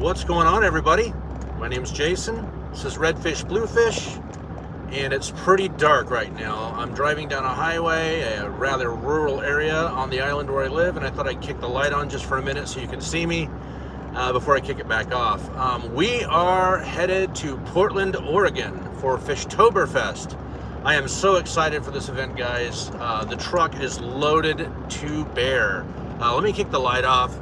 What's going on, everybody? My name's Jason. This is Redfish Bluefish, and it's pretty dark right now. I'm driving down a highway, a rather rural area on the island where I live, and I thought I'd kick the light on just for a minute so you can see me before I kick it back off. We are headed to Portland, Oregon for Fishtoberfest. I am so excited for this event, guys. The truck is loaded to bear. Let me kick the light off.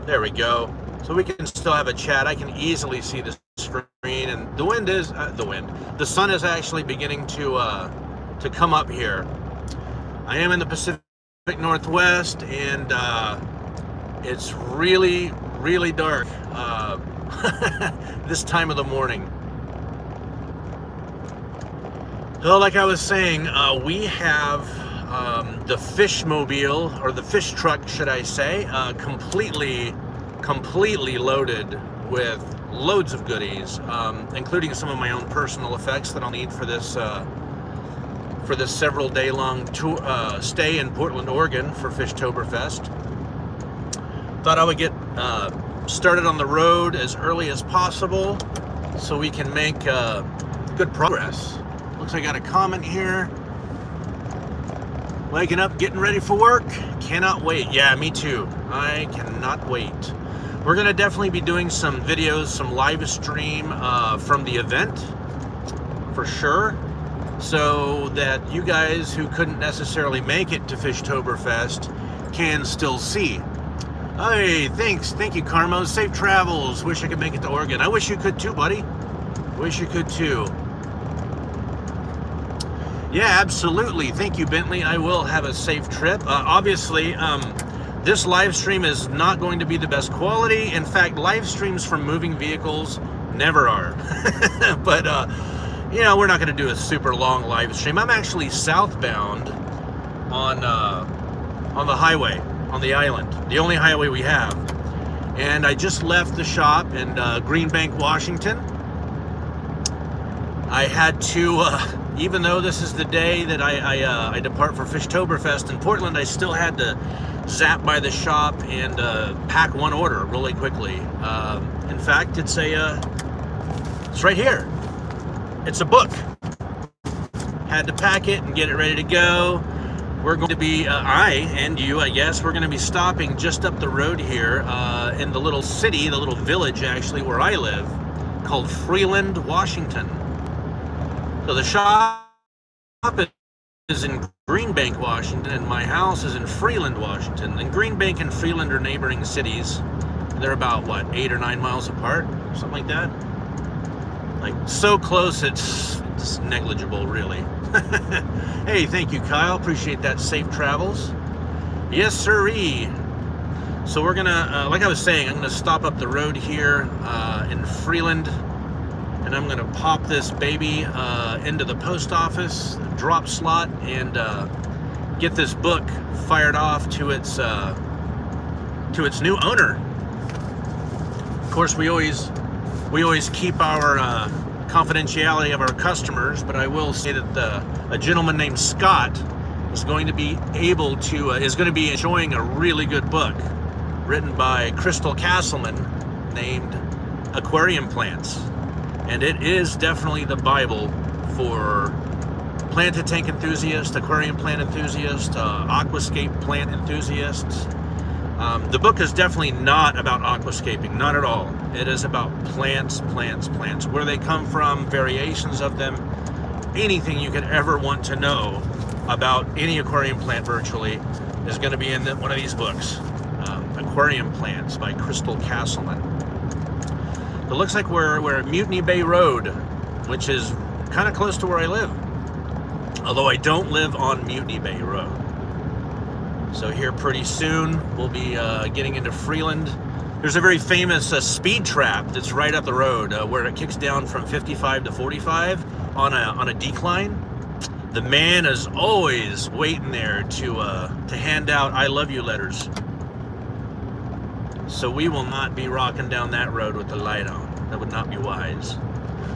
There we go. So we can still have a chat. I can easily see the screen, and the wind is the sun is actually beginning to come up here. I am in the Pacific Northwest, and it's really dark this time of the morning. So like I was saying, we have the Fishmobile, or the fish truck, should I say, completely loaded with loads of goodies, including some of my own personal effects that I'll need for this several day long tour, stay in Portland, Oregon for Fishtoberfest. Thought I would get started on the road as early as possible so we can make good progress. Looks like I got a comment here. Waking up, getting ready for work. Cannot wait. Yeah, me too. I cannot wait. We're going to definitely be doing some videos, some live stream from the event, for sure, so that you guys who couldn't necessarily make it to Fishtoberfest can still see. Hey, thanks. Thank you, Carmo. Safe travels. Wish I could make it to Oregon. I wish you could too, buddy. Wish you could too. Yeah, absolutely. Thank you, Bentley. I will have a safe trip. Obviously, this live stream is not going to be the best quality. In fact, live streams from moving vehicles never are. But, you know, we're not going to do a super long live stream. I'm actually southbound on the highway, on the island, the only highway we have. And I just left the shop in Green Bank, Washington. I had to, even though this is the day that I depart for Fishtoberfest in Portland, I still had to zap by the shop and pack one order really quickly. In fact, it's right here. It's a book. Had to pack it and get it ready to go. We're going to be, I and you, I guess, we're going to be stopping just up the road here in the little city, the little village actually where I live, called Freeland, Washington. So the shop is in Green Bank, Washington, and my house is in Freeland, Washington. And Green Bank and Freeland are neighboring cities. They're about, what, 8 or 9 miles apart? Something like that? Like, so close, it's negligible, really. Hey, thank you, Kyle. Appreciate that. Safe travels. Yes, sirree. So we're gonna, like I was saying, I'm gonna stop up the road here in Freeland, and I'm gonna pop this baby into the post office drop slot and get this book fired off to its new owner. Of course, we always keep our confidentiality of our customers, but I will say that a gentleman named Scott is going to be enjoying a really good book written by Crystal Castleman named Aquarium Plants. And it is definitely the Bible for plant-to-tank enthusiasts, aquarium plant enthusiasts, aquascape plant enthusiasts. The book is definitely not about aquascaping, not at all. It is about plants, where they come from, variations of them, anything you could ever want to know about any aquarium plant virtually is going to be in one of these books. Aquarium Plants by Crystal Castleman. It looks like we're at Mutiny Bay Road, which is kind of close to where I live. Although I don't live on Mutiny Bay Road. So here pretty soon we'll be getting into Freeland. There's a very famous speed trap that's right up the road where it kicks down from 55 to 45 on a decline. The man is always waiting there to hand out I love you letters. So we will not be rocking down that road with the light on. That would not be wise.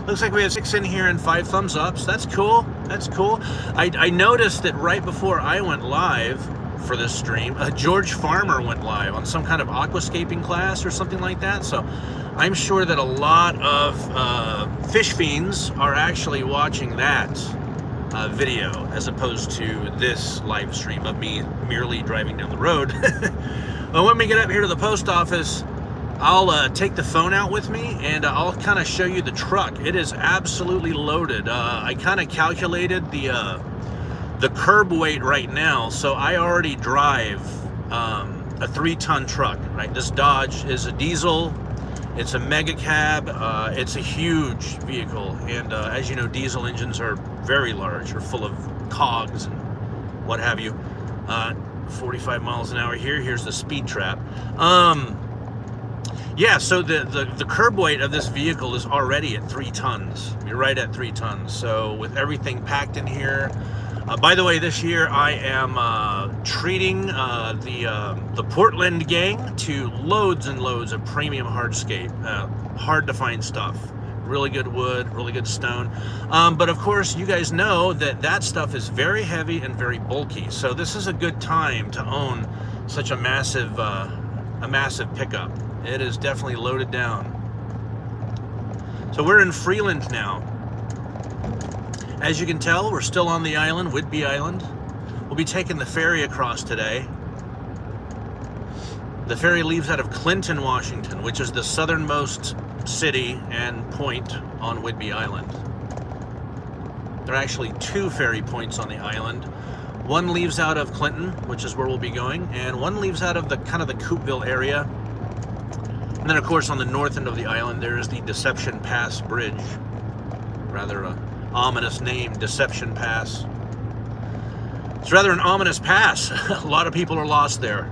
Looks like we have 6 in here and 5 thumbs ups. That's cool. That's cool. I noticed that right before I went live for this stream, George Farmer went live on some kind of aquascaping class or something like that. So I'm sure that a lot of fish fiends are actually watching that video as opposed to this live stream of me merely driving down the road. Well, when we get up here to the post office, I'll take the phone out with me and I'll kind of show you the truck. It is absolutely loaded. I kind of calculated the curb weight right now, so I already drive a 3-ton truck, right? This Dodge is a diesel. It's a mega cab. It's a huge vehicle, and as you know, diesel engines are very large, are full of cogs and what have you. 45 miles an hour here. Here's the speed trap. Yeah, so the curb weight of this vehicle is already at 3 tons. You're right at 3 tons. So with everything packed in here, by the way, this year I am treating the Portland gang to loads and loads of premium hardscape, hard to find stuff. Really good wood, really good stone. But of course, you guys know that that stuff is very heavy and very bulky. So this is a good time to own such a massive pickup. It is definitely loaded down. So we're in Freeland now. As you can tell, we're still on the island, Whidbey Island. We'll be taking the ferry across today. The ferry leaves out of Clinton, Washington, which is the southernmost city and point on Whidbey Island. There are actually 2 ferry points on the island. One leaves out of Clinton, which is where we'll be going, and one leaves out of the kind of the Coopville area. And then, of course, on the north end of the island, there is the Deception Pass Bridge. Rather an ominous name, Deception Pass. It's rather an ominous pass. A lot of people are lost there.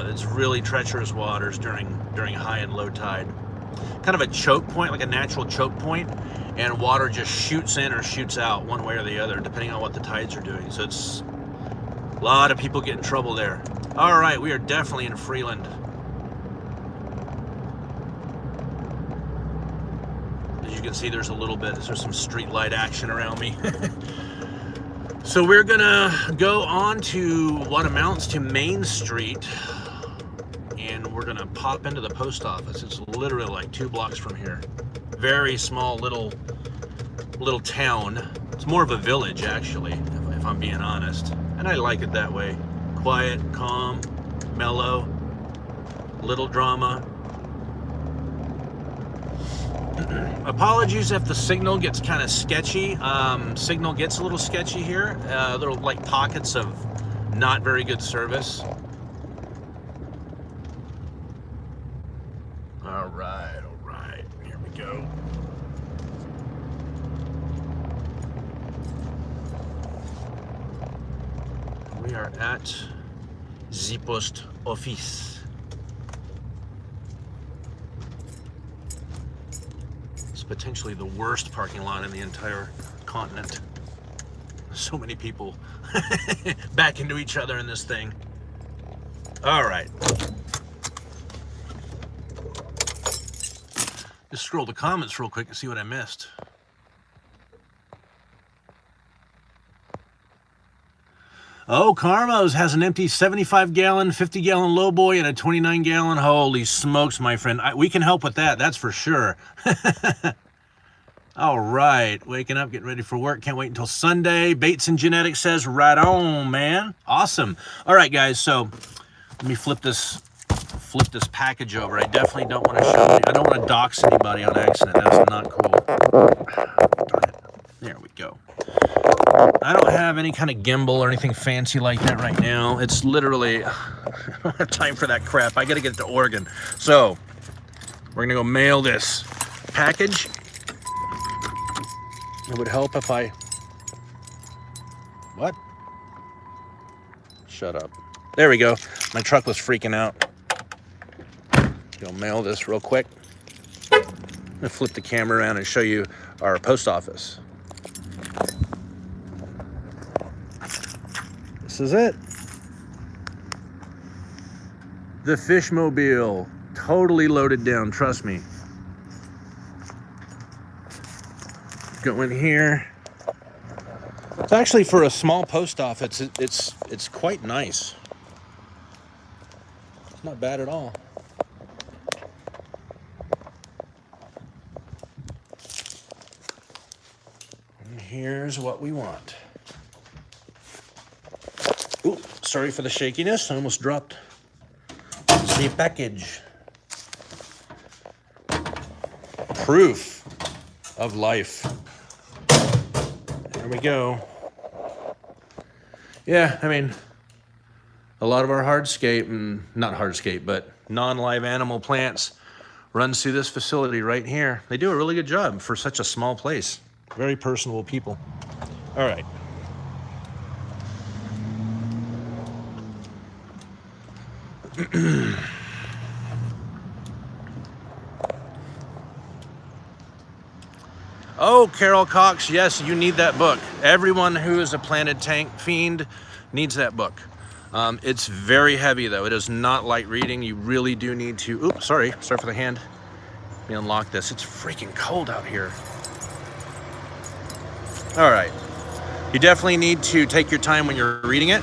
It's really treacherous waters during high and low tide. Kind of a choke point, like a natural choke point, and water just shoots in or shoots out one way or the other, depending on what the tides are doing. So it's a lot of people get in trouble there. All right, we are definitely in Freeland. As you can see, there's some street light action around me. So we're gonna go on to what amounts to Main Street, and we're gonna pop into the post office. It's literally like 2 blocks from here. Very small little town. It's more of a village, actually, if I'm being honest. And I like it that way. Quiet, calm, mellow, little drama. Apologies if the signal gets kind of sketchy. Signal gets a little sketchy here. Little like pockets of not very good service. All right, here we go. We are at the post office. Potentially the worst parking lot in the entire continent. So many people back into each other in this thing. All right. Just scroll the comments real quick and see what I missed. Oh, Carmos has an empty 75-gallon, 50-gallon lowboy and a 29-gallon. Holy smokes, my friend. We can help with that, that's for sure. All right, waking up, getting ready for work. Can't wait until Sunday. Bates and Genetics says, right on, man. Awesome. All right, guys, so let me flip this package over. I definitely don't want to show you. I don't want to dox anybody on accident. That's not cool. There we go. I don't have any kind of gimbal or anything fancy like that right now. It's literally, I don't have time for that crap. I got to get it to Oregon. So we're going to go mail this package. It would help if I, what? Shut up. There we go. My truck was freaking out. Go mail this real quick. I'm going to flip the camera around and show you our post office. This is it. The Fishmobile, totally loaded down, trust me. Go in here. It's actually, for a small post office, it's quite nice. It's not bad at all. And here's what we want. Ooh, sorry for the shakiness. I almost dropped the package. Proof of life. There we go. Yeah, I mean, a lot of our hardscape, and not hardscape, but non-live animal plants runs through this facility right here. They do a really good job for such a small place. Very personable people. All right. Oh, Carol Cox, yes, you need that book. Everyone who is a planted tank fiend needs that book. It's very heavy, though. It is not light reading. You really do need to... Oops, sorry for the hand. Let me unlock this. It's freaking cold out here. All right. You definitely need to take your time when you're reading it.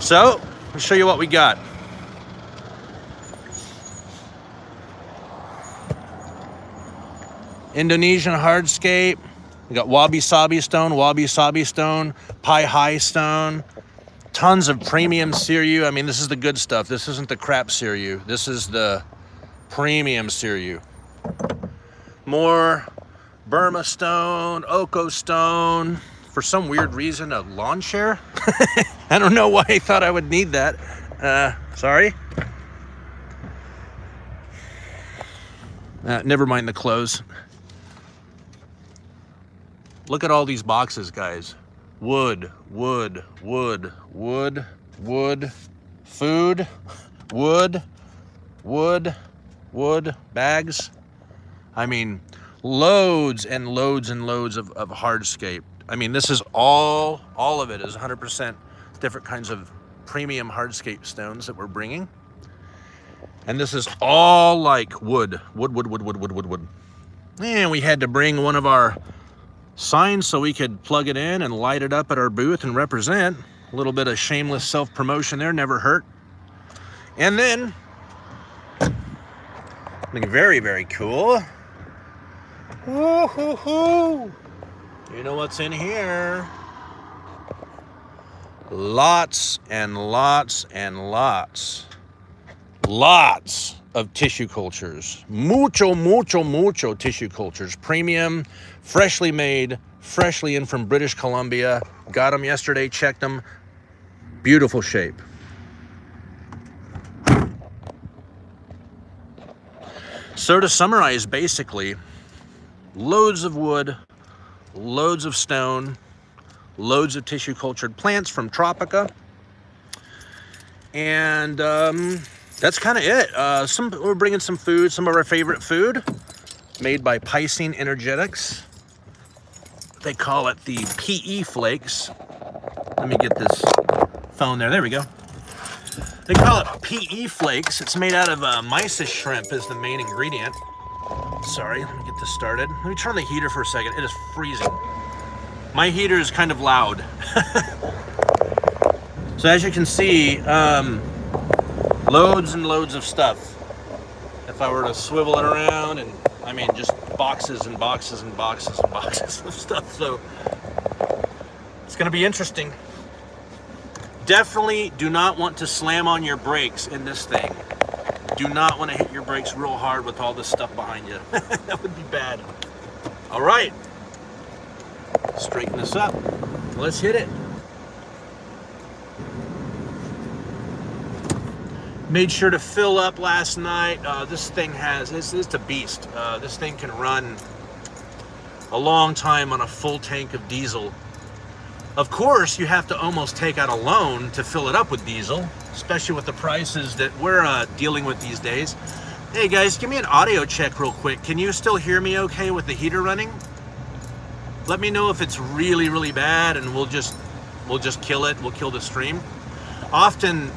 So, I'll show you what we got. Indonesian hardscape. We got wabi-sabi stone, pai-hai stone, tons of premium Siryu. I mean, this is the good stuff. This isn't the crap Siryu. This is the premium Siryu. More Burma stone, Oko stone. For some weird reason, a lawn chair. I don't know why I thought I would need that. Sorry. Never mind the clothes. Look at all these boxes, guys. Wood, wood, wood, wood, wood, food, wood, wood, wood, bags. I mean, loads and loads and loads of hardscape. I mean, this is all of it is 100% different kinds of premium hardscape stones that we're bringing. And this is all like wood. And we had to bring one of our signs so we could plug it in and light it up at our booth and represent. A little bit of shameless self-promotion there, never hurt. And then, something very, very cool. Woo-hoo-hoo. You know what's in here? Lots and lots and lots of tissue cultures. Mucho tissue cultures. Premium, freshly made, freshly in from British Columbia. Got them yesterday, checked them. Beautiful shape. So to summarize, basically, loads of wood, loads of stone, loads of tissue cultured plants from Tropica. And that's kind of it. We're bringing some food, some of our favorite food, made by Piscine Energetics. They call it the PE flakes. Let me get this phone there. There we go. They call it PE flakes. It's made out of mysis shrimp is the main ingredient. Sorry, let me get this started. Let me turn the heater for a second. It is freezing. My heater is kind of loud. So as you can see, loads and loads of stuff. If I were to swivel it around, and I mean just boxes and boxes and boxes and boxes of stuff. So it's going to be interesting. Definitely do not want to slam on your brakes in this thing. Do not want to hit your brakes real hard with all this stuff behind you. That would be bad. All right. Straighten this up. Let's hit it. Made sure to fill up last night. This thing it's a beast. This thing can run a long time on a full tank of diesel. Of course, you have to almost take out a loan to fill it up with diesel, especially with the prices that we're dealing with these days. Hey guys, give me an audio check real quick. Can you still hear me okay with the heater running? Let me know if it's really, really bad, and we'll just kill it. We'll kill the stream. Often,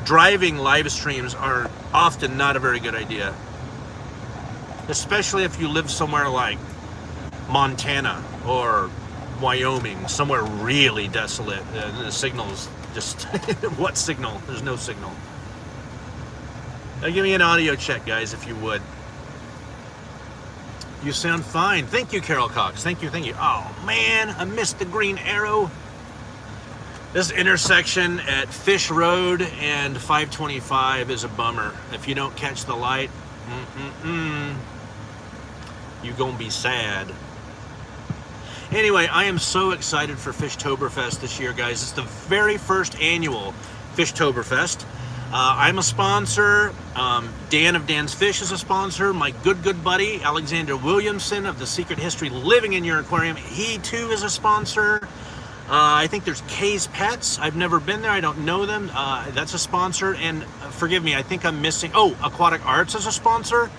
driving live streams are often not a very good idea, especially if you live somewhere like Montana or Wyoming, somewhere really desolate. The signal's just what signal? There's no signal. Now give me an audio check, guys, if you would. You sound fine. Thank you, Carol Cox. Thank you, thank you. Oh man, I missed the green arrow. This intersection at Fish Road and 525 is a bummer. If you don't catch the light, you're gonna be sad. Anyway, I am so excited for Fishtoberfest this year, guys. It's the very first annual Fishtoberfest. I'm a sponsor. Dan of Dan's Fish is a sponsor. My good buddy, Alexander Williamson of The Secret History Living in Your Aquarium, he too is a sponsor. I think there's Kay's Pets. I've never been there. I don't know them. That's a sponsor. And forgive me, I think I'm missing. Oh, Aquatic Arts is a sponsor.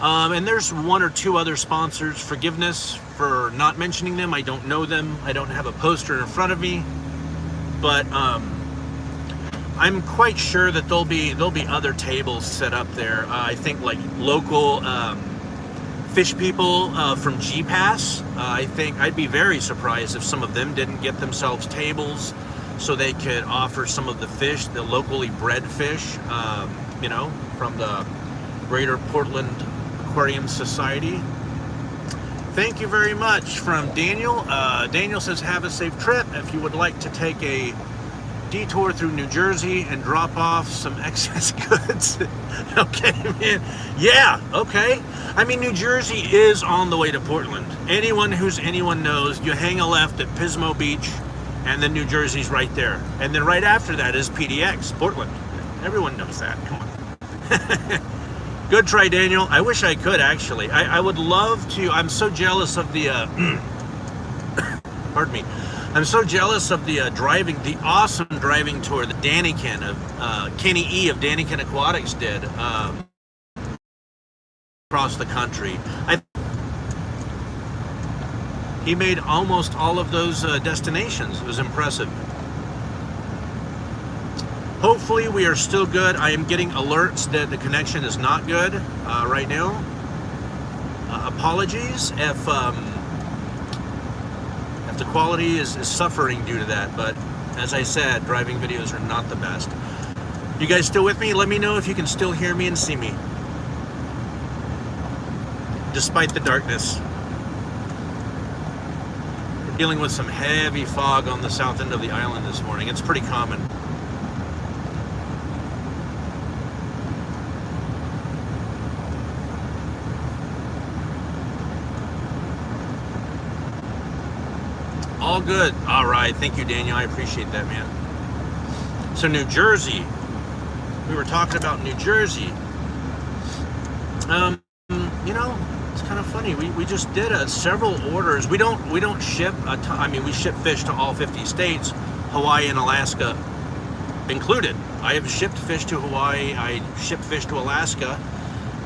And there's one or two other sponsors. Forgiveness for not mentioning them. I don't know them. I don't have a poster in front of me. But I'm quite sure that there'll be other tables set up there. I think like local fish people from G-Pass. I think I'd be very surprised if some of them didn't get themselves tables so they could offer some of the fish, the locally bred fish, you know, from the Greater Portland Aquarium Society. Thank you very much from Daniel. Daniel says, have a safe trip. If you would like to take a detour through New Jersey and drop off some excess goods. Okay, man. Yeah, okay. I mean, New Jersey is on the way to Portland. Anyone knows, you hang a left at Pismo Beach, and then New Jersey's right there. And then right after that is PDX, Portland. Everyone knows that. Come on. Good try, Daniel. I wish I could, actually. I would love to. I'm so jealous of the... pardon me. I'm so jealous of the awesome driving tour that Daniken of Kenny E of Daniken Aquatics did across the country. He made almost all of those destinations. It was impressive. Hopefully we are still good. I am getting alerts that the connection is not good right now. Apologies if the quality is suffering due to that, but as I said, driving videos are not the best. You guys still with me? Let me know if you can still hear me and see me, despite the darkness. We're dealing with some heavy fog on the south end of the island this morning. It's pretty common. All good. All right. Thank you, Daniel. I appreciate that, man. So New Jersey. We were talking about New Jersey. You know, it's kind of funny. We just did several orders. We don't ship a ton. I mean, we ship fish to all 50 states, Hawaii and Alaska included. I have shipped fish to Hawaii. I ship fish to Alaska.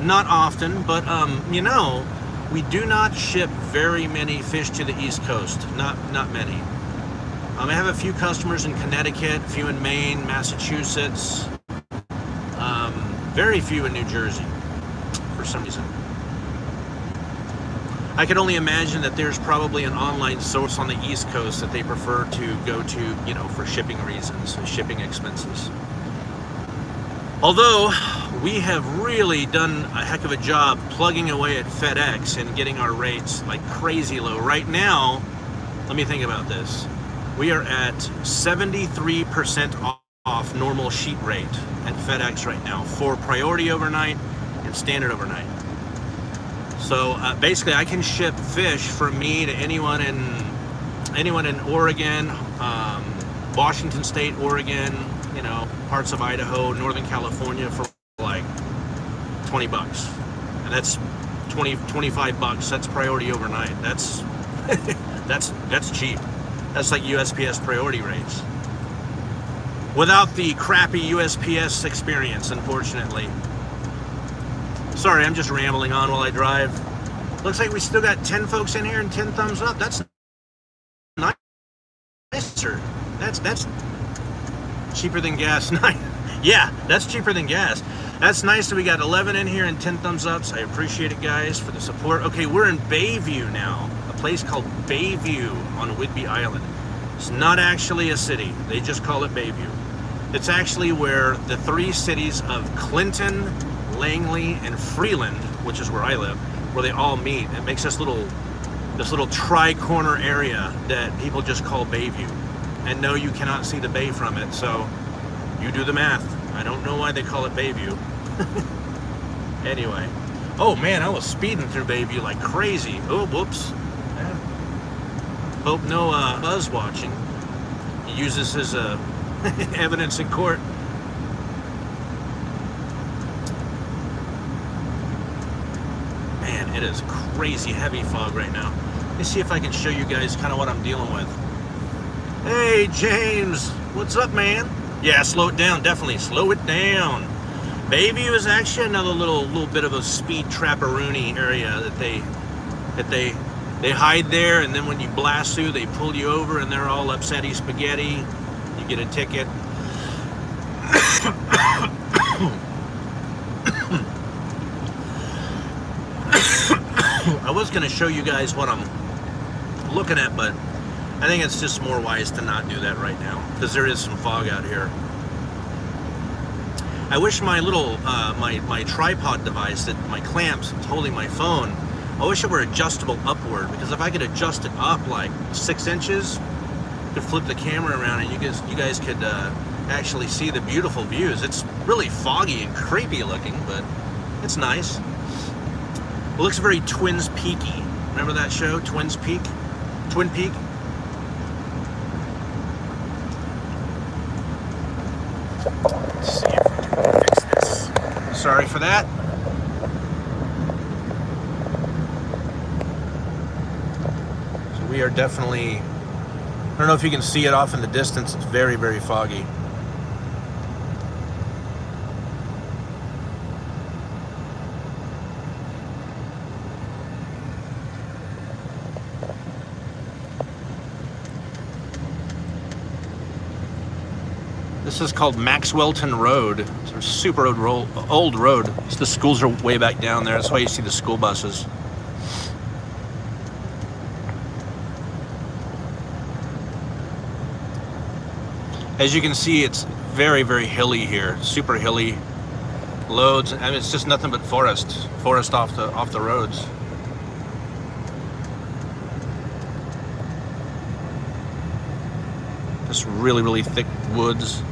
Not often, but you know, we do not ship very many fish to the East Coast. Not many. I have a few customers in Connecticut, a few in Maine, Massachusetts, very few in New Jersey for some reason. I could only imagine that there's probably an online source on the East Coast that they prefer to go to, you know, for shipping reasons, shipping expenses. Although we have really done a heck of a job plugging away at FedEx and getting our rates like crazy low. Right now, let me think about this. We are at 73% off normal sheet rate at FedEx right now for priority overnight and standard overnight. So basically, I can ship fish from me to anyone in Oregon, Washington State, Oregon, you know, parts of Idaho, Northern California for like 20 bucks. And that's 25 bucks. That's priority overnight. That's that's cheap. That's like USPS priority rates. Without the crappy USPS experience, unfortunately. Sorry, I'm just rambling on while I drive. Looks like we still got 10 folks in here and 10 thumbs up. That's nicer. That's cheaper than gas. Yeah, that's cheaper than gas. That's nice that we got 11 in here and 10 thumbs ups. I appreciate it, guys, for the support. Okay, we're in Bayview now. place called Bayview on Whidbey Island. It's not actually a city. They just call it Bayview. It's actually where the three cities of Clinton, Langley, and Freeland, which is where I live, where they all meet. It makes this little tri-corner area that people just call Bayview. And no, you cannot see the bay from it, so you do the math. I don't know why they call it Bayview. Anyway. Oh man, I was speeding through Bayview like crazy. Oh, whoops. Yeah. Hope no buzz watching. He uses his evidence in court. Man, it is crazy heavy fog right now. Let me see if I can show you guys kind of what I'm dealing with. Hey, James. What's up, man? Yeah, slow it down. Definitely slow it down. Bayview is actually another little bit of a speed trapperoony area that they hide there, and then when you blast through, they pull you over, and they're all upsetty spaghetti. You get a ticket. I was going to show you guys what I'm looking at, but I think it's just more wise to not do that right now because there is some fog out here. I wish my little my tripod device, that my clamps holding my phone, I wish it were adjustable upward, because if I could adjust it up like 6 inches, I could flip the camera around and you guys could actually see the beautiful views. It's really foggy and creepy looking, but it's nice. It looks very Twins Peaky. Remember that show, Twin Peak? Let's see if we can fix this. Sorry for that. So we are definitely, I don't know if you can see it off in the distance, it's very, very foggy. This is called Maxwellton Road. It's a super old road. The schools are way back down there. That's why you see the school buses. As you can see, it's very, very hilly here. Super hilly. Loads. I mean, it's just nothing but forest. Forest off the roads. Just really, really thick woods.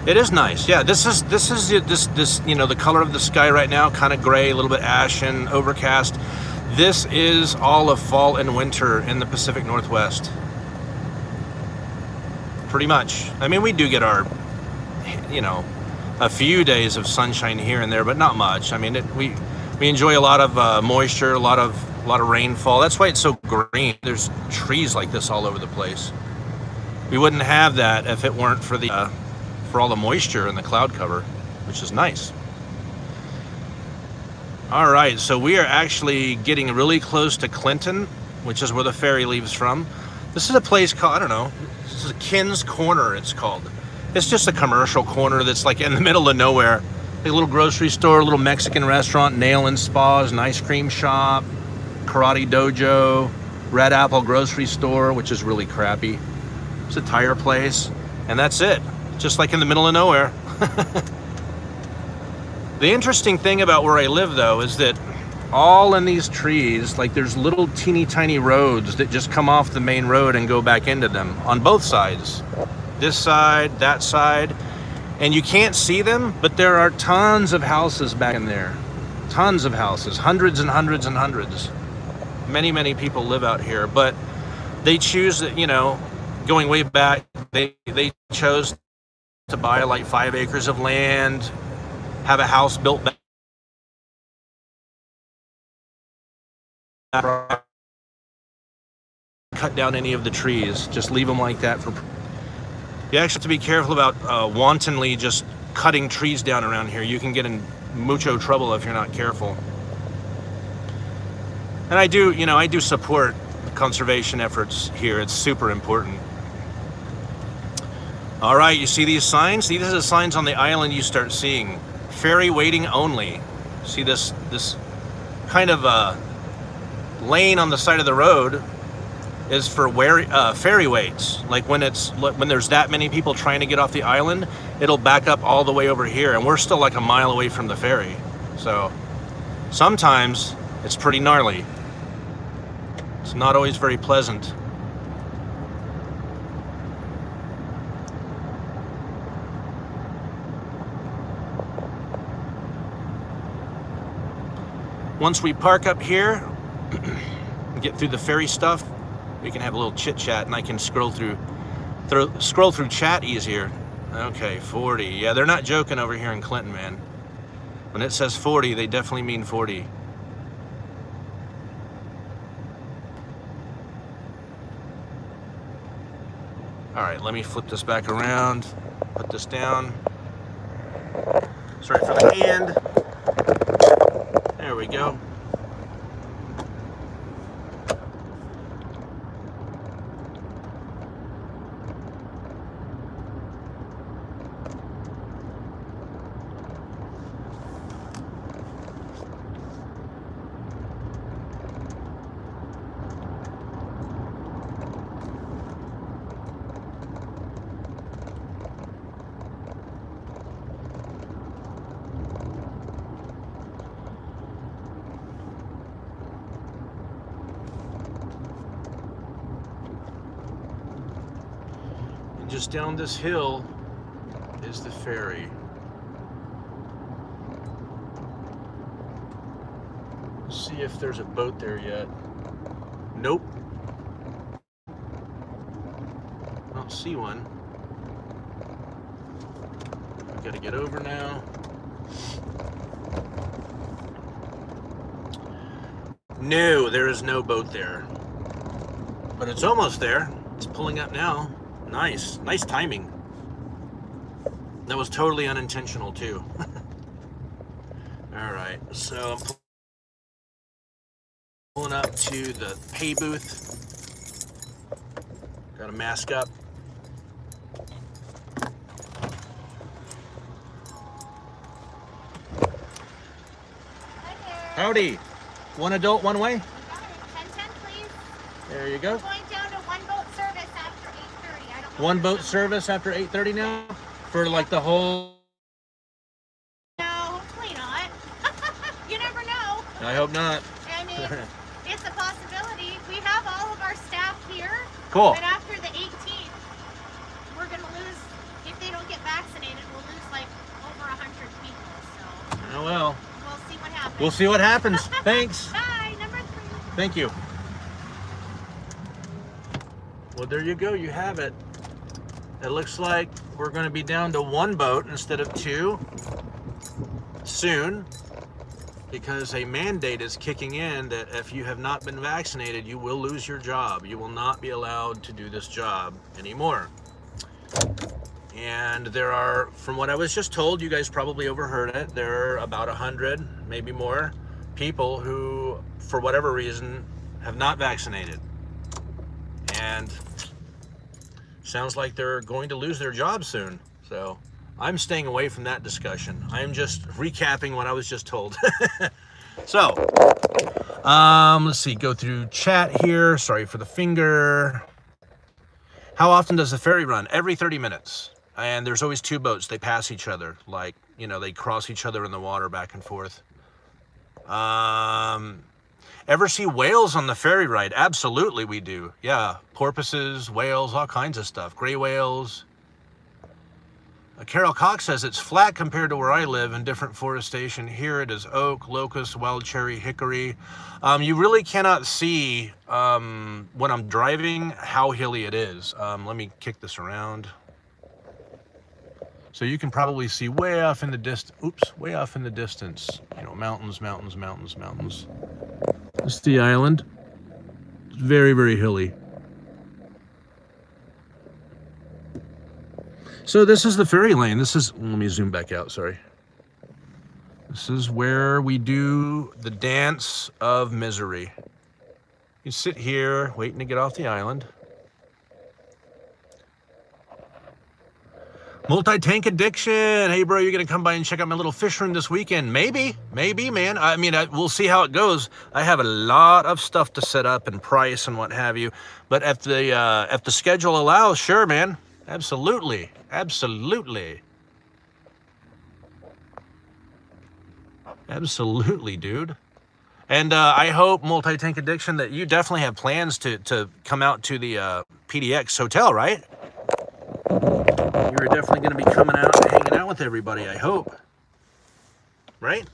It is nice, yeah. This you know, the color of the sky right now, kind of gray, a little bit ashen, overcast. This is all of fall and winter in the Pacific Northwest. Pretty much. I mean, we do get our, you know, a few days of sunshine here and there, but not much. I mean, we enjoy a lot of moisture, a lot of rainfall. That's why it's so green. There's trees like this all over the place. We wouldn't have that if it weren't for the for all the moisture and the cloud cover, which is nice. All right, so we are actually getting really close to Clinton, which is where the ferry leaves from. This is a place called, I don't know, this is Kin's Corner, it's called. It's just a commercial corner that's like in the middle of nowhere. Like a little grocery store, a little Mexican restaurant, nail and spas, an ice cream shop, karate dojo, Red Apple grocery store, which is really crappy. It's a tire place, and that's it. Just like in the middle of nowhere. The interesting thing about where I live, though, is that all in these trees, like there's little teeny tiny roads that just come off the main road and go back into them on both sides. This side, that side, and you can't see them, but there are tons of houses back in there. Tons of houses, hundreds and hundreds and hundreds. Many, many people live out here, but they choose, you know, going way back, they chose to buy like 5 acres of land, have a house built back, cut down any of the trees, just leave them like that. You actually have to be careful about wantonly just cutting trees down around here. You can get in mucho trouble if you're not careful. And I do support conservation efforts here. It's super important. All right, you see these signs? These are the signs on the island you start seeing. Ferry waiting only. See this kind of lane on the side of the road is for ferry waits. Like when there's that many people trying to get off the island, it'll back up all the way over here, and we're still like a mile away from the ferry. So sometimes it's pretty gnarly. It's not always very pleasant. Once we park up here, get through the ferry stuff, we can have a little chit chat, and I can scroll through chat easier. Okay, 40. Yeah, they're not joking over here in Clinton, man. When it says 40, they definitely mean 40. All right, let me flip this back around, put this down. Sorry for the hand. There we go. Just down this hill is the ferry. Let's see if there's a boat there yet. Nope. I don't see one. I've got to get over now. No, there is no boat there. But it's almost there. It's pulling up now. Nice timing. That was totally unintentional too. All right, so I'm pulling up to the pay booth. Got to mask up. Hi there. Howdy. One adult, one way? 10-10, please. There you go. We're going down to one boat service after 8:30. I don't know. One boat service after 8:30 now? For like the whole... No, hopefully not. You never know. I hope not. I mean, it's a possibility. We have all of our staff here. Cool. But after the 18th, we're going to lose, if they don't get vaccinated, we'll lose like over 100 people. So, Oh well. we'll see what happens. We'll see what happens. Thanks. Bye, number 3. Thank you. Well, there you go. You have it. It looks like we're going to be down to one boat instead of two soon, because a mandate is kicking in that if you have not been vaccinated, you will lose your job. You will not be allowed to do this job anymore. And there are, from what I was just told, you guys probably overheard it, there are about 100, maybe more, people who, for whatever reason, have not vaccinated. And sounds like they're going to lose their job soon. So I'm staying away from that discussion. I'm just recapping what I was just told. So, let's see, go through chat here. Sorry for the finger. How often does the ferry run? Every 30 minutes. And there's always two boats. They pass each other. Like, you know, they cross each other in the water back and forth. Ever see whales on the ferry ride? Absolutely we do. Yeah, porpoises, whales, all kinds of stuff. Gray whales. Carol Cox says it's flat compared to where I live in different forestation. Here it is oak, locust, wild cherry, hickory. You really cannot see when I'm driving how hilly it is. Let me kick this around. So you can probably see way off in the distance. Oops, way off in the distance. You know, mountains, mountains, mountains, mountains. This is the island. It's very, very hilly. So this is the ferry lane. This is, let me zoom back out, sorry. This is where we do the dance of misery. You sit here waiting to get off the island. Multi-tank addiction. Hey, bro, you're going to come by and check out my little fish room this weekend? Maybe, man. I mean, we'll see how it goes. I have a lot of stuff to set up and price and what have you. But if the schedule allows, sure, man. Absolutely. Absolutely. Absolutely, dude. And I hope, Multi-Tank Addiction, that you definitely have plans to come out to the PDX Hotel, right? You're definitely going to be coming out and hanging out with everybody, I hope. Right?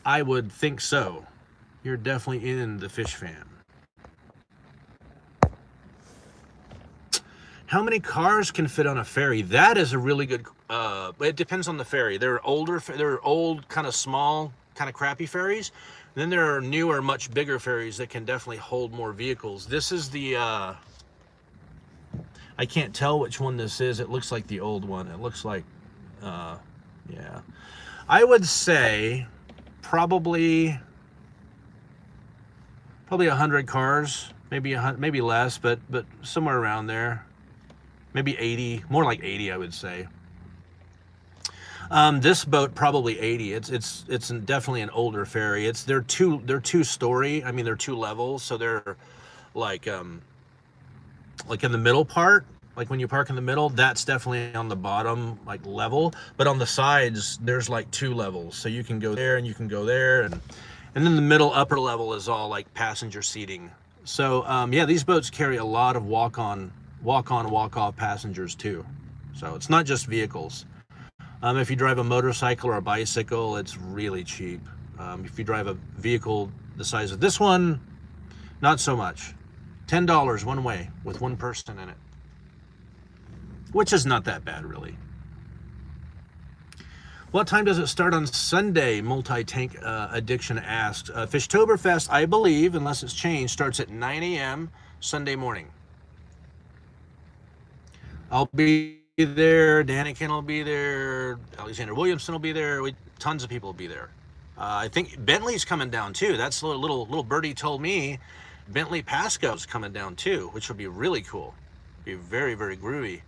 I would think so. You're definitely in the Fish fam. How many cars can fit on a ferry? That is a really good... it depends on the ferry. There are old, kind of small, kind of crappy ferries. Then there are newer, much bigger ferries that can definitely hold more vehicles. This is the... I can't tell which one this is. It looks like the old one. It looks like... yeah. I would say probably 100 cars. Maybe less, but somewhere around there. Maybe 80, more like 80, I would say. This boat probably 80. It's definitely an older ferry. They're two story. I mean, they're two levels, so they're like in the middle part. Like when you park in the middle, that's definitely on the bottom like level. But on the sides, there's like two levels, so you can go there and you can go there, and then the middle upper level is all like passenger seating. So yeah, these boats carry a lot of walk-on, walk-off passengers too. So it's not just vehicles. If you drive a motorcycle or a bicycle, it's really cheap. If you drive a vehicle the size of this one, not so much. $10 one way with one person in it, which is not that bad, really. What time does it start on Sunday? Multi-Tank Addiction asks. Fishtoberfest, I believe, unless it's changed, starts at 9 a.m. Sunday morning. I'll be there. Daniken will be there. Alexander Williamson will be there. Tons of people will be there. I think Bentley's coming down too. That's a little birdie told me. Bentley Pasco's coming down too, which will be really cool. Be very, very groovy.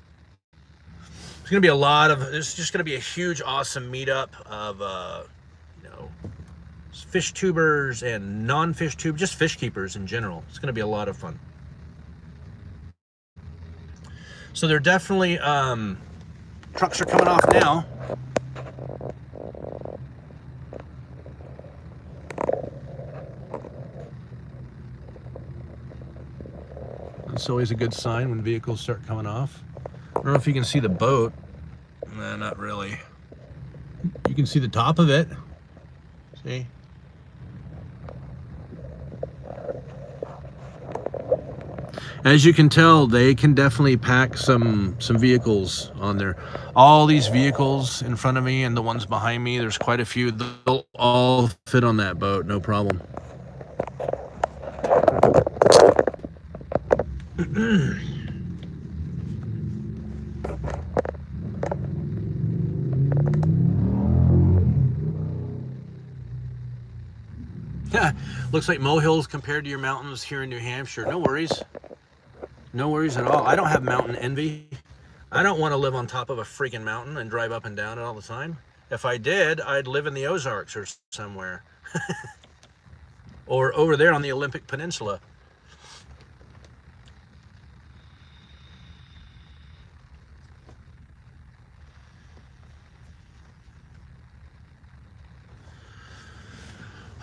There's gonna be a lot of. There's just gonna be a huge, awesome meetup of fish tubers and non-fish tubers, just fish keepers in general. It's gonna be a lot of fun. So they're definitely, trucks are coming off now. That's always a good sign when vehicles start coming off. I don't know if you can see the boat. Nah, not really. You can see the top of it. See? As you can tell, they can definitely pack some vehicles on there. All these vehicles in front of me and the ones behind me, there's quite a few. They'll all fit on that boat, no problem. Looks like molehills compared to your mountains here in New Hampshire. No worries. No worries at all. I don't have mountain envy. I don't want to live on top of a freaking mountain and drive up and down it all the time. If I did, I'd live in the Ozarks or somewhere. Or over there on the Olympic Peninsula.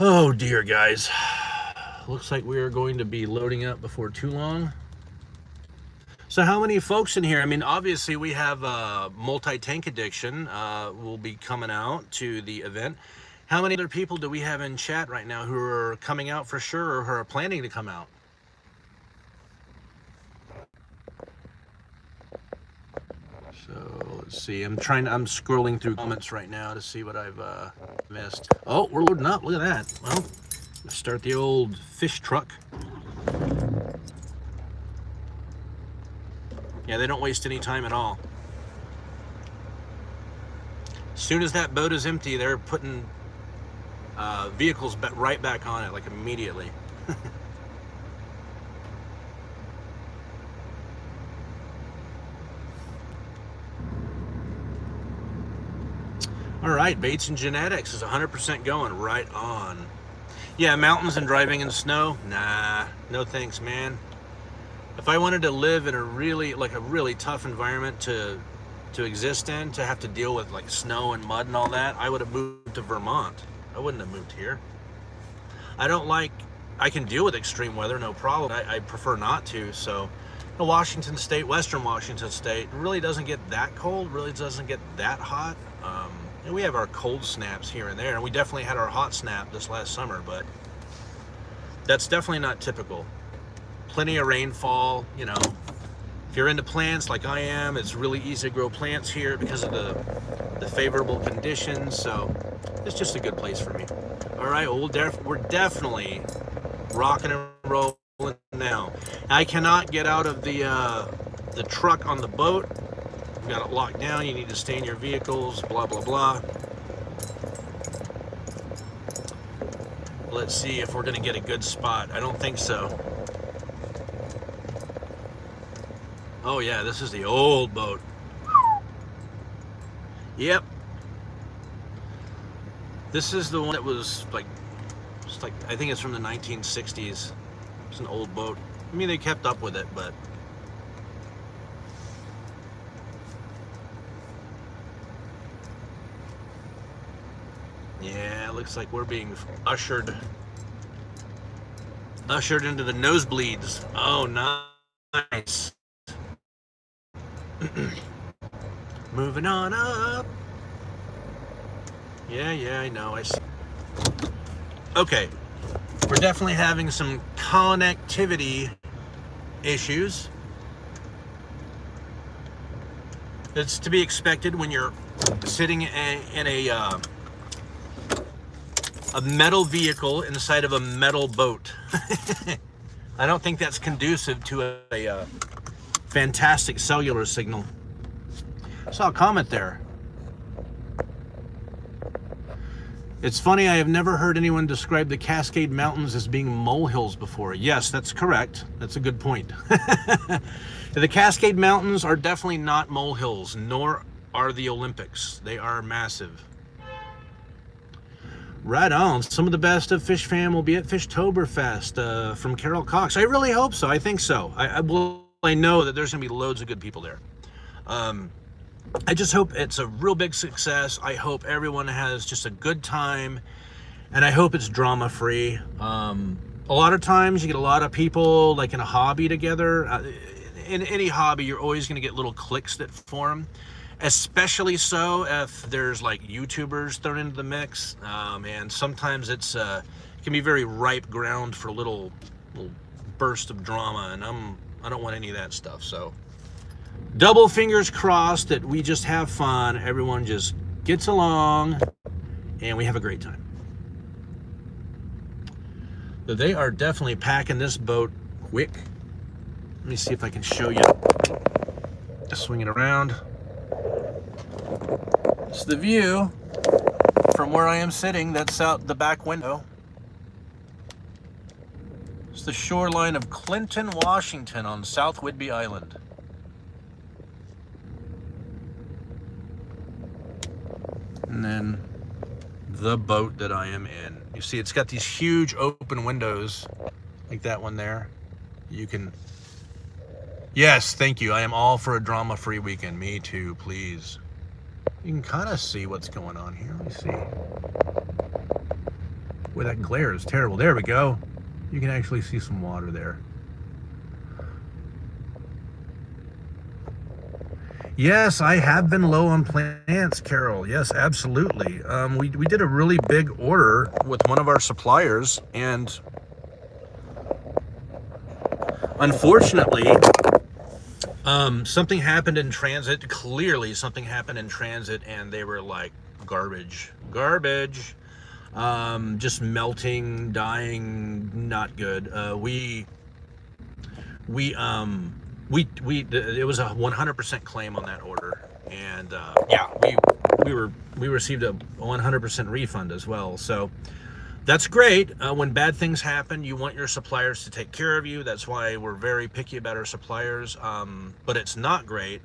Oh dear, guys. Looks like we are going to be loading up before too long. So how many folks in here? I mean, obviously we have Multi-Tank Addiction will be coming out to the event. How many other people do we have in chat right now who are coming out for sure or who are planning to come out? So let's see. I'm scrolling through comments right now to see what I've missed. Oh, we're loading up. Look at that. Well, let's start the old fish truck. Yeah, they don't waste any time at all. As soon as that boat is empty, they're putting vehicles right back on it, like immediately. All right, Baits and Genetics is 100% going right on. Yeah, mountains and driving in snow? Nah, no thanks, man. If I wanted to live in a really tough environment to exist in, to have to deal with like snow and mud and all that, I would have moved to Vermont. I wouldn't have moved here. I can deal with extreme weather, no problem. I prefer not to, so Washington State, Western Washington State, really doesn't get that cold, really doesn't get that hot. And we have our cold snaps here and there, and we definitely had our hot snap this last summer, but that's definitely not typical. Plenty of rainfall, you know. If you're into plants like I am, it's really easy to grow plants here because of the favorable conditions, so it's just a good place for me. All right, well, we're definitely rocking and rolling now. I cannot get out of the truck on the boat. We've got it locked down. You need to stay in your vehicles, blah, blah, blah. Let's see if we're going to get a good spot. I don't think so. Oh yeah, this is the old boat. Yep. This is the one that was like, I think it's from the 1960s. It's an old boat. I mean, they kept up with it, but yeah, it looks like we're being ushered into the nosebleeds. Oh, nice. Moving on up. Yeah, I know. I see. Okay, we're definitely having some connectivity issues. It's to be expected when you're sitting in a metal vehicle inside of a metal boat. I don't think that's conducive to a fantastic cellular signal. I saw a comment there. It's funny, I have never heard anyone describe the Cascade Mountains as being molehills before. Yes, that's correct. That's a good point. The Cascade Mountains are definitely not molehills, nor are the Olympics. They are massive. Right on. Some of the best of Fish Fam will be at Fishtoberfest, from Carol Cox. I really hope so. I think so. I know that there's going to be loads of good people there. I just hope it's a real big success. I hope everyone has just a good time, and I hope it's drama-free. A lot of times you get a lot of people like in a hobby together. In any hobby, you're always going to get little cliques that form, especially so if there's like YouTubers thrown into the mix. And sometimes it can be very ripe ground for a little burst of drama, and I don't want any of that stuff. So double fingers crossed that we just have fun, everyone just gets along, and we have a great time. So they are definitely packing this boat quick. Let me see if I can show you. Just swing it around. It's the view from where I am sitting. That's out the back window. It's the shoreline of Clinton, Washington on South Whidbey Island. And then the boat that I am in. You see, it's got these huge open windows, like that one there. You can... Yes, thank you. I am all for a drama-free weekend. Me too, please. You can kind of see what's going on here. Let me see. Boy, that glare is terrible. There we go. You can actually see some water there. Yes, I have been low on plants, Carol. Yes, absolutely. We did a really big order with one of our suppliers, and unfortunately, something happened in transit. Clearly, something happened in transit, and they were like garbage. Just melting, dying, not good. It was a 100% claim on that order, and yeah, we received a 100% refund as well. So that's great. When bad things happen, you want your suppliers to take care of you. That's why we're very picky about our suppliers. But it's not great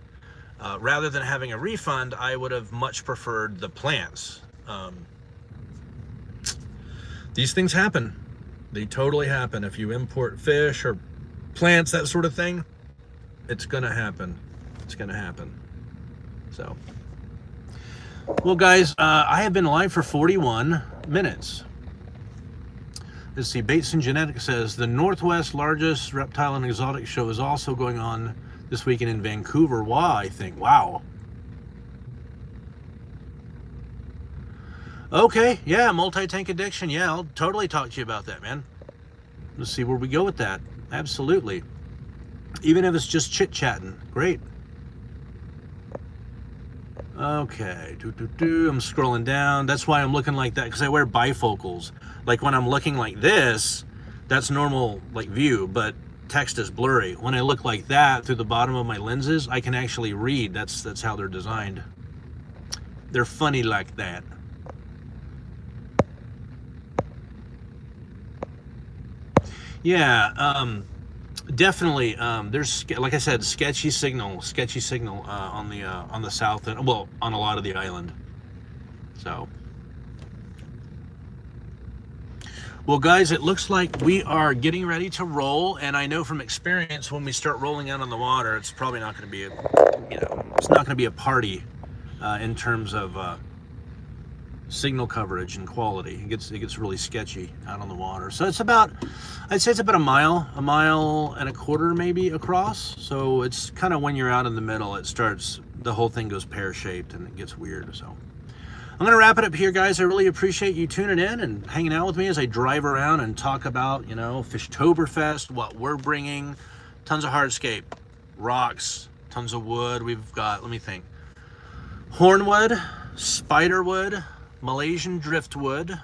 Rather than having a refund, I would have much preferred the plants. These things happen. They totally happen. If you import fish or plants, that sort of thing, it's gonna happen. It's gonna happen. So, well guys, I have been live for 41 minutes. Let's see, Bateson Genetics says, the Northwest largest reptile and exotic show is also going on this weekend in Vancouver. Wow, I think. Wow. Okay, yeah, multi-tank addiction. Yeah, I'll totally talk to you about that, man. Let's see where we go with that. Absolutely. Even if it's just chit-chatting. Great. Okay, I'm scrolling down. That's why I'm looking like that, because I wear bifocals. Like when I'm looking like this, that's normal like view, but text is blurry. When I look like that through the bottom of my lenses, I can actually read. That's how they're designed. They're funny like that. Yeah, definitely. There's, like I said, sketchy signal on the south end, well, on a lot of the island. So, well, guys, it looks like we are getting ready to roll, and I know from experience when we start rolling out on the water, it's probably not going to be it's not going to be a party in terms of signal coverage and quality. It gets really sketchy out on the water. So it's about, I'd say it's about a mile and a quarter maybe across. So it's kind of when you're out in the middle, it starts, the whole thing goes pear-shaped and it gets weird. So I'm going to wrap it up here, guys. I really appreciate you tuning in and hanging out with me as I drive around and talk about, Fishtoberfest, what we're bringing, tons of hardscape, rocks, tons of wood. We've got, let me think, hornwood, spiderwood, Malaysian driftwood,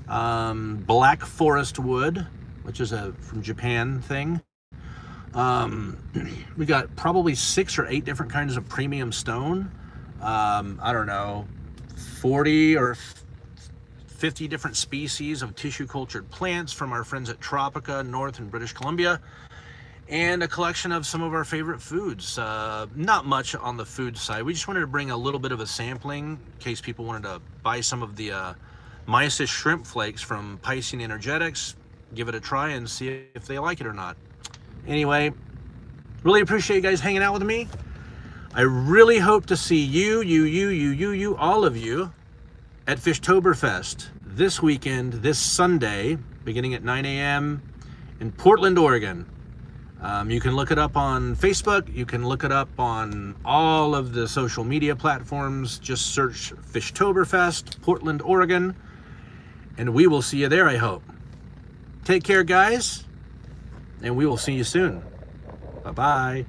black forest wood, which is a from Japan thing. We got probably 6 or 8 different kinds of premium stone. I don't know, 40 or 50 different species of tissue cultured plants from our friends at Tropica North in British Columbia, and a collection of some of our favorite foods. Not much on the food side. We just wanted to bring a little bit of a sampling in case people wanted to buy some of the mysis shrimp flakes from Piscean Energetics, give it a try and see if they like it or not. Anyway, really appreciate you guys hanging out with me. I really hope to see you, all of you, at Fishtoberfest this weekend, this Sunday, beginning at 9 a.m. in Portland, Oregon. You can look it up on Facebook. You can look it up on all of the social media platforms. Just search Fishtoberfest, Portland, Oregon, and we will see you there, I hope. Take care, guys, and we will see you soon. Bye-bye.